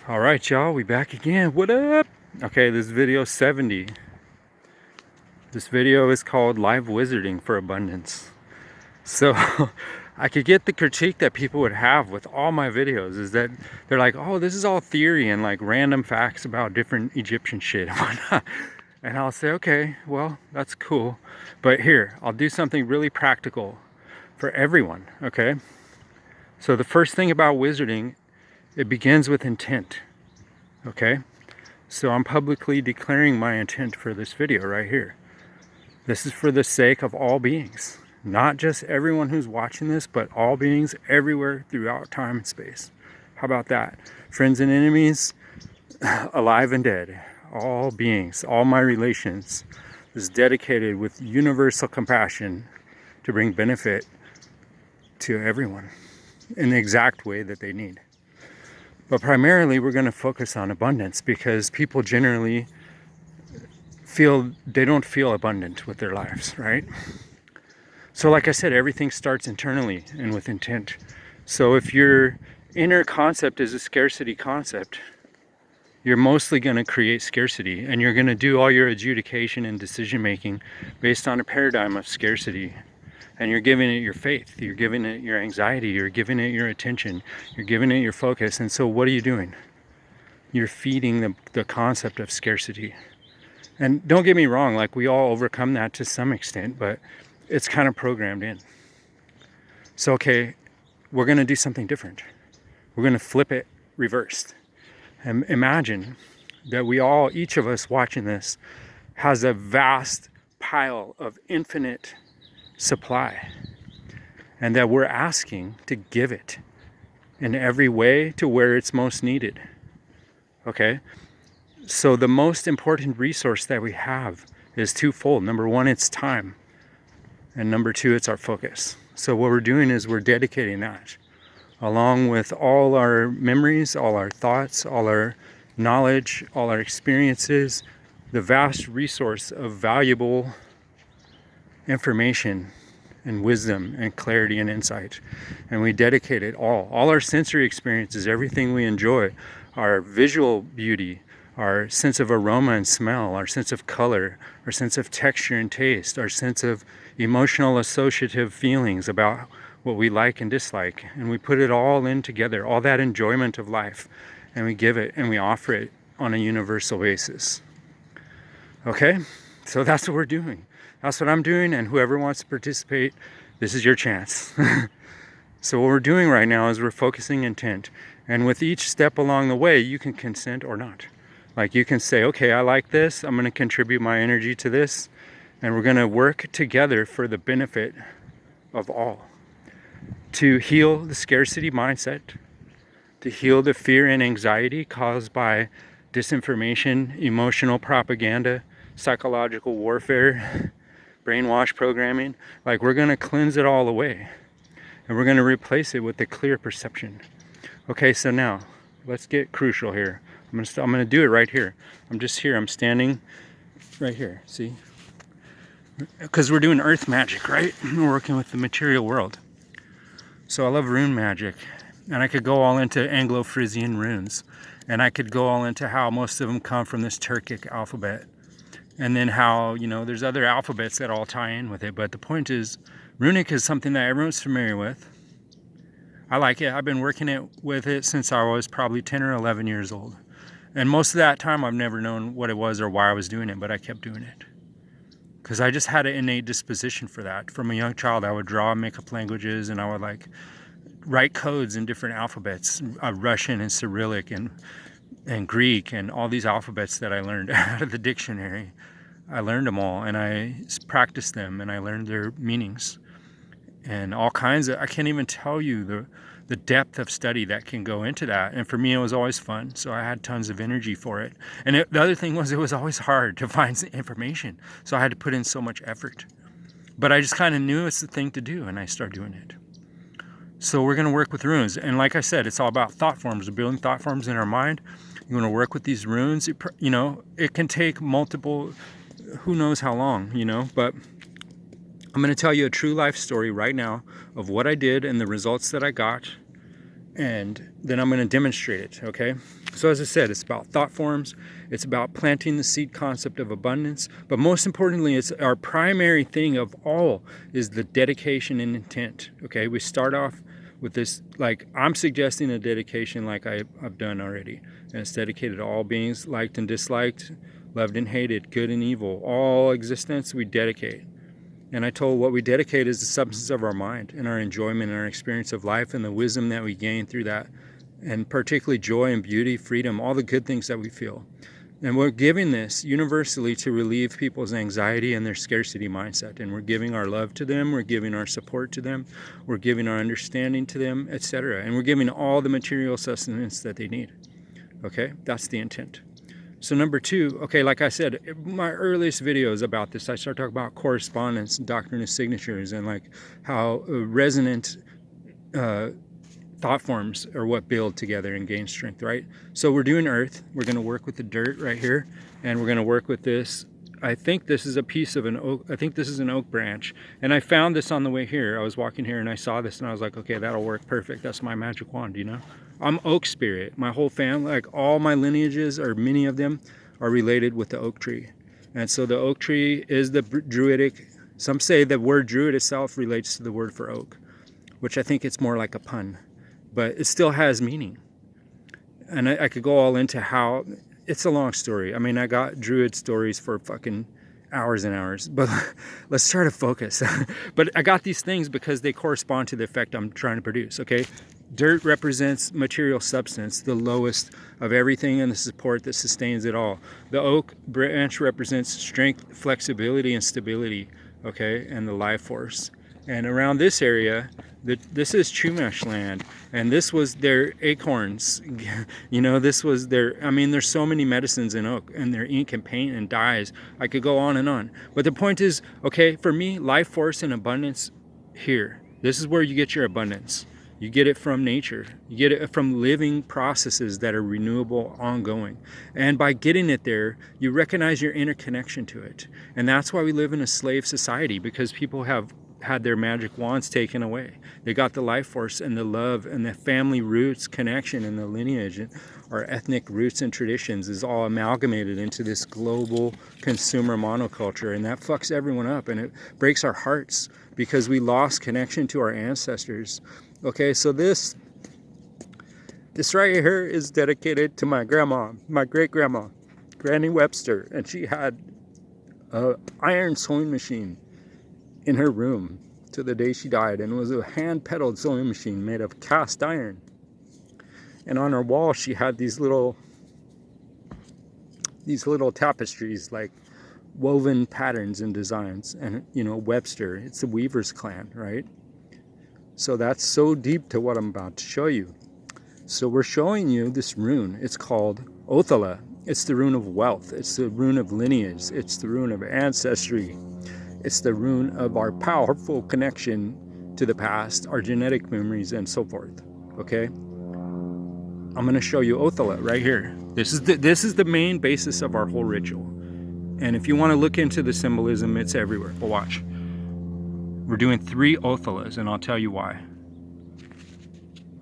All right, y'all, we back again. What up? Okay, this video 70. This video is called Live Wizarding for Abundance. So I could get the critique that people would have with all my videos is that they're like, oh, this is all theory and like random facts about different Egyptian shit and whatnot. And I'll say, okay, well, that's cool. But here, I'll do something really practical for everyone, okay? So the first thing about wizarding, it begins with intent, okay? So I'm publicly declaring my intent for this video right here. This is for the sake of all beings. Not just everyone who's watching this, but all beings everywhere throughout time and space. How about that? Friends and enemies, alive and dead. All beings, all my relations is dedicated with universal compassion to bring benefit to everyone in the exact way that they need. But primarily we're going to focus on abundance because people generally they don't feel abundant with their lives, right? So like I said, everything starts internally and with intent. So if your inner concept is a scarcity concept, you're mostly going to create scarcity, and you're going to do all your adjudication and decision making based on a paradigm of scarcity. And you're giving it your faith, you're giving it your anxiety, you're giving it your attention, you're giving it your focus. And so what are you doing? You're feeding the concept of scarcity. And don't get me wrong, like we all overcome that to some extent, but it's kind of programmed in. So, okay, we're going to do something different. We're going to flip it reversed. And imagine that each of us watching this, has a vast pile of infinite supply. And that we're asking to give it in every way to where it's most needed. Okay? So the most important resource that we have is twofold. Number one, it's time. And number two, it's our focus. So what we're doing is we're dedicating that, along with all our memories, all our thoughts, all our knowledge, all our experiences, the vast resource of valuable information and wisdom and clarity and insight. And we dedicate it all our sensory experiences, everything we enjoy, our visual beauty, our sense of aroma and smell, our sense of color, our sense of texture and taste, our sense of emotional associative feelings about what we like and dislike. And we put it all in together, all that enjoyment of life, and we give it and we offer it on a universal basis. Okay? So that's what we're doing. That's what I'm doing, and whoever wants to participate, this is your chance. So what we're doing right now is we're focusing intent. And with each step along the way, you can consent or not. Like you can say, okay, I like this. I'm going to contribute my energy to this. And we're going to work together for the benefit of all. To heal the scarcity mindset. To heal the fear and anxiety caused by disinformation, emotional propaganda, psychological warfare, brainwash programming. Like we're going to cleanse it all away. And we're going to replace it with the clear perception. Okay, so now let's get crucial here. I'm going to do it right here. I'm just here. I'm standing right here. See? Because we're doing earth magic, right? We're working with the material world. So I love rune magic. And I could go all into Anglo-Frisian runes. And I could go all into how most of them come from this Turkic alphabet. And then how, there's other alphabets that all tie in with it. But the point is, runic is something that everyone's familiar with. I like it. I've been working with it since I was probably 10 or 11 years old. And most of that time, I've never known what it was or why I was doing it, but I kept doing it. Because I just had an innate disposition for that. From a young child, I would draw and make up languages, and I would write codes in different alphabets, Russian and Cyrillic and Greek, and all these alphabets that I learned out of the dictionary. I learned them all, and I practiced them, and I learned their meanings. And all kinds of, I can't even tell you the depth of study that can go into that. And for me, it was always fun. So I had tons of energy for it. And the other thing was, it was always hard to find information. So I had to put in so much effort. But I just kind of knew it's the thing to do, and I started doing it. So we're going to work with runes. And like I said, it's all about thought forms. We're building thought forms in our mind. You want to work with these runes. It can take multiple, who knows how long, but I'm going to tell you a true life story right now of what I did and the results that I got and then I'm going to demonstrate it, okay? So as I said, it's about thought forms, it's about planting the seed concept of abundance, but most importantly, it's our primary thing of all is the dedication and intent, okay? We start off with this, like I'm suggesting a dedication like I've done already, and it's dedicated to all beings, liked and disliked, loved and hated, good and evil, all existence we dedicate. And I told what we dedicate is the substance of our mind and our enjoyment and our experience of life and the wisdom that we gain through that, and particularly joy and beauty, freedom, all the good things that we feel. And we're giving this universally to relieve people's anxiety and their scarcity mindset. And we're giving our love to them, we're giving our support to them, we're giving our understanding to them, etc. And we're giving all the material sustenance that they need. Okay, that's the intent. So number two, okay, like I said, my earliest videos about this, I start talking about correspondence, doctrine of signatures, and like how resonant thought forms are what build together and gain strength, right? So we're doing earth, we're gonna work with the dirt right here, and we're gonna work with this. I think this is a piece of an oak, I think this is an oak branch. And I found this on the way here. I was walking here and I saw this and I was like, okay, that'll work perfect. That's my magic wand, you know? I'm oak spirit. My whole family, like all my lineages, or many of them, are related with the oak tree. And so the oak tree is the druidic, some say the word druid itself relates to the word for oak, which I think it's more like a pun, but it still has meaning. And I could go all into how, it's a long story. I mean, I got druid stories for fucking hours and hours, but let's try to focus. But I got these things because they correspond to the effect I'm trying to produce, okay? Dirt represents material substance, the lowest of everything, and the support that sustains it all. The oak branch represents strength, flexibility, and stability, okay, and the life force. And around this area, this is Chumash land, and this was their acorns. You know, this was their, I mean, there's so many medicines in oak, and their ink and paint and dyes. I could go on and on. But the point is, okay, for me, life force and abundance here. This is where you get your abundance. You get it from nature. You get it from living processes that are renewable, ongoing. And by getting it there, you recognize your interconnection to it. And that's why we live in a slave society, because people have had their magic wands taken away. They got the life force and the love and the family roots connection and the lineage and our ethnic roots and traditions is all amalgamated into this global consumer monoculture, and that fucks everyone up, and it breaks our hearts because we lost connection to our ancestors. Okay, so this right here is dedicated to my grandma, my great-grandma, Granny Webster, and she had an iron sewing machine in her room to the day she died, and it was a hand-pedaled sewing machine made of cast iron. And on her wall, she had these little tapestries, like woven patterns and designs. And you know, Webster, it's the Weaver's clan, right? So that's so deep to what I'm about to show you. So we're showing you this rune. It's called Othala. It's the rune of wealth. It's the rune of lineage. It's the rune of ancestry. It's the rune of our powerful connection to the past, our genetic memories, and so forth. Okay? I'm going to show you Othala right here. This is the main basis of our whole ritual. And if you want to look into the symbolism, it's everywhere. But watch. We're doing 3 Othalas, and I'll tell you why.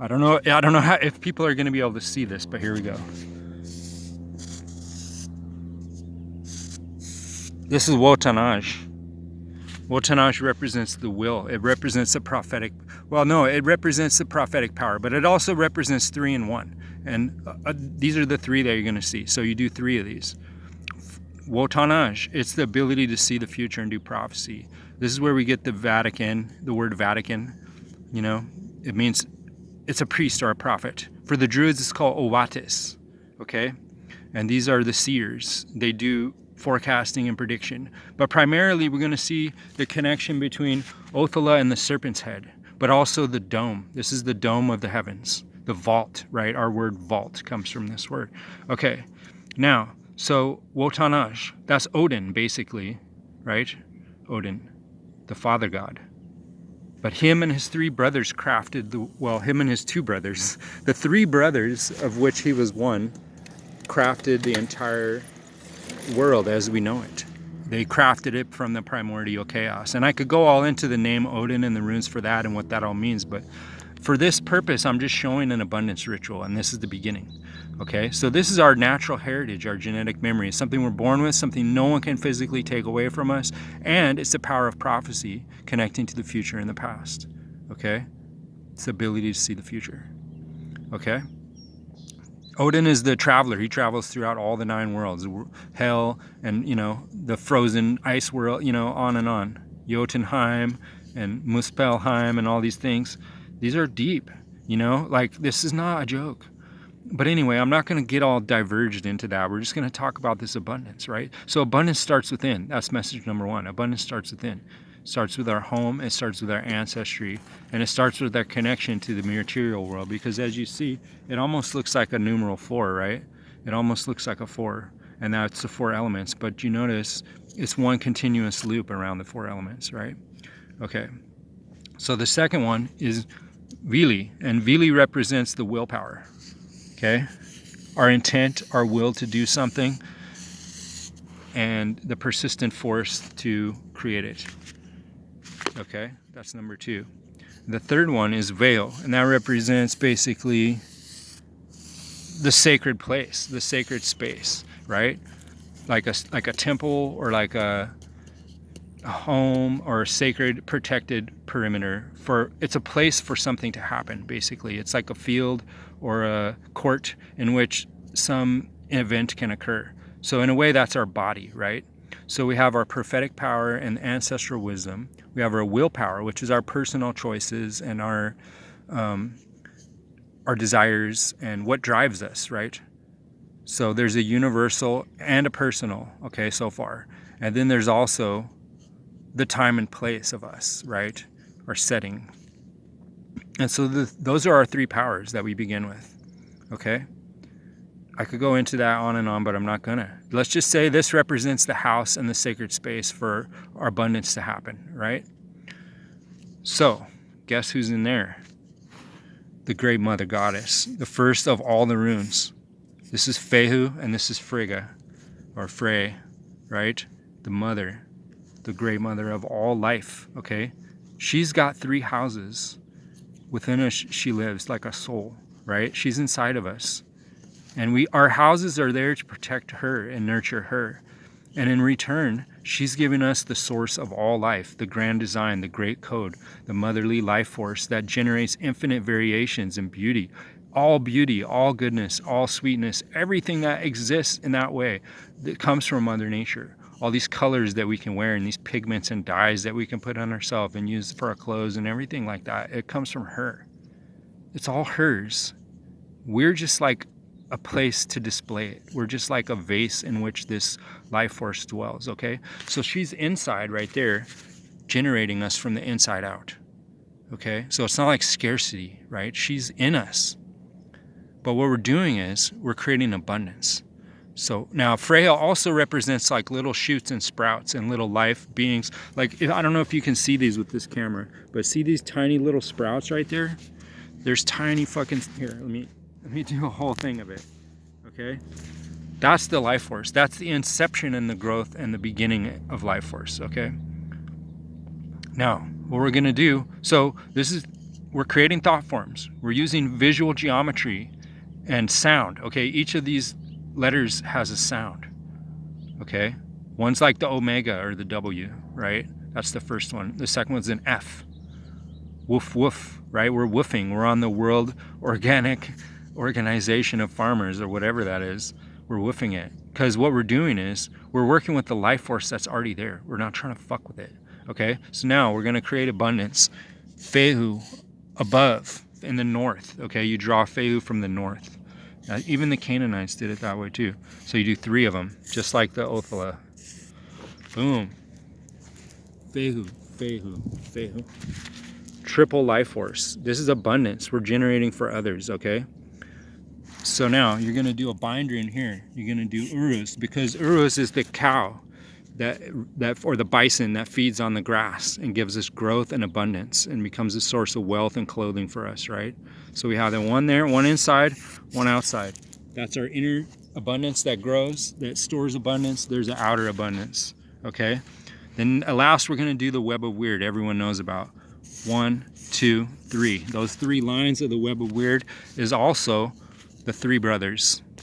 I don't know if people are going to be able to see this, but here we go. This is Wotanaj. Wotanaj represents the will. It represents the prophetic. Well, no, it represents the prophetic power, but it also represents 3 in 1. And these are the 3 that you're going to see. So you do 3 of these. Wotanaj, it's the ability to see the future and do prophecy. This is where we get the Vatican, the word Vatican. You know, it means it's a priest or a prophet. For the Druids, it's called Owatis. Okay? And these are the seers. They do forecasting and prediction. But primarily, we're going to see the connection between Othala and the serpent's head, but also the dome. This is the dome of the heavens, the vault, right? Our word vault comes from this word. Okay, now, so Wotanaj, that's Odin, basically, right? Odin, the father god. But him and his 3 brothers crafted him and his 2 brothers, the 3 brothers of which he was one, crafted the entire world as we know it. They crafted it from the primordial chaos. And I could go all into the name Odin and the runes for that and what that all means, but for this purpose, I'm just showing an abundance ritual, and this is the beginning. Okay, so this is our natural heritage, our genetic memory. It's something we're born with, something no one can physically take away from us, and it's the power of prophecy connecting to the future and the past. Okay, it's the ability to see the future. Okay, Odin is the traveler. He travels throughout all the 9 worlds, hell, and the frozen ice world, on and on. Jotunheim and Muspelheim and all these things. These are deep, like this is not a joke. But anyway, I'm not going to get all diverged into that. We're just going to talk about this abundance, right? So abundance starts within. That's message number 1. Abundance starts within. It starts with our home. It starts with our ancestry. And it starts with our connection to the material world. Because as you see, it almost looks like a numeral 4, right? It almost looks like a 4. And that's the 4 elements. But you notice it's one continuous loop around the 4 elements, right? Okay. So the second one is Vili. And Vili represents the willpower. Okay, our intent, our will to do something, and the persistent force to create it. Okay, that's number 2. The third one is Veil, and that represents basically the sacred place, the sacred space, right? Like a temple or like a home or a sacred protected perimeter. It's a place for something to happen, basically. It's like a field or a court in which some event can occur. So in a way, that's our body, right? So we have our prophetic power and ancestral wisdom. We have our willpower, which is our personal choices and our desires and what drives us, right? So there's a universal and a personal, okay, so far. And then there's also the time and place of us, right? Our setting. And so those are our 3 powers that we begin with, okay? I could go into that on and on, but I'm not gonna. Let's just say this represents the house and the sacred space for our abundance to happen, right? So, guess who's in there? The Great Mother Goddess, the first of all the runes. This is Fehu and this is Frigga, or Frey, right? The mother, the Great Mother of all life, okay? She's got 3 houses. Within us, she lives like a soul, right? She's inside of us. And our houses are there to protect her and nurture her. And in return, she's given us the source of all life, the grand design, the great code, the motherly life force that generates infinite variations in beauty, all goodness, all sweetness, everything that exists in that way that comes from Mother Nature. All these colors that we can wear and these pigments and dyes that we can put on ourselves and use for our clothes and everything like that, it comes from her. It's all hers. We're just like a place to display it. We're just like a vase in which this life force dwells, okay? So she's inside right there, generating us from the inside out, okay? So it's not like scarcity, right? She's in us. But what we're doing is we're creating abundance. So now Freya also represents like little shoots and sprouts and little life beings. Like, I don't know if you can see these with this camera, but see these tiny little sprouts right there? There's tiny fucking, here, let me do a whole thing of it, okay? That's the life force. That's the inception and the growth and the beginning of life force, okay? Now, what we're gonna do, so we're creating thought forms. We're using visual geometry and sound, okay? Each of these letters has a sound, okay? One's like the omega or the W, right? That's the first one. The second one's an F. Woof, woof, right? We're woofing. We're on the World Organic Organization of Farmers or whatever that is. We're woofing it. Because what we're doing is we're working with the life force that's already there. We're not trying to fuck with it, okay? So now we're going to create abundance. Fehu above in the north, okay? You draw Fehu from the north. Even the Canaanites did it that way too. So you do 3 of them, just like the Othala. Boom. Fehu, Fehu, Fehu. Triple life force. This is abundance. We're generating for others, okay? So now you're going to do a binder in here. You're going to do Uruz, because Uruz is the cow that or the bison that feeds on the grass and gives us growth and abundance and becomes a source of wealth and clothing for us, right? So we have the one there, one inside, one outside. That's our inner abundance that grows, that stores abundance. There's an outer abundance, okay? Then last, we're going to do the web of weird everyone knows about. 1, 2, 3. Those 3 lines of the Web of Weird is also the 3 brothers.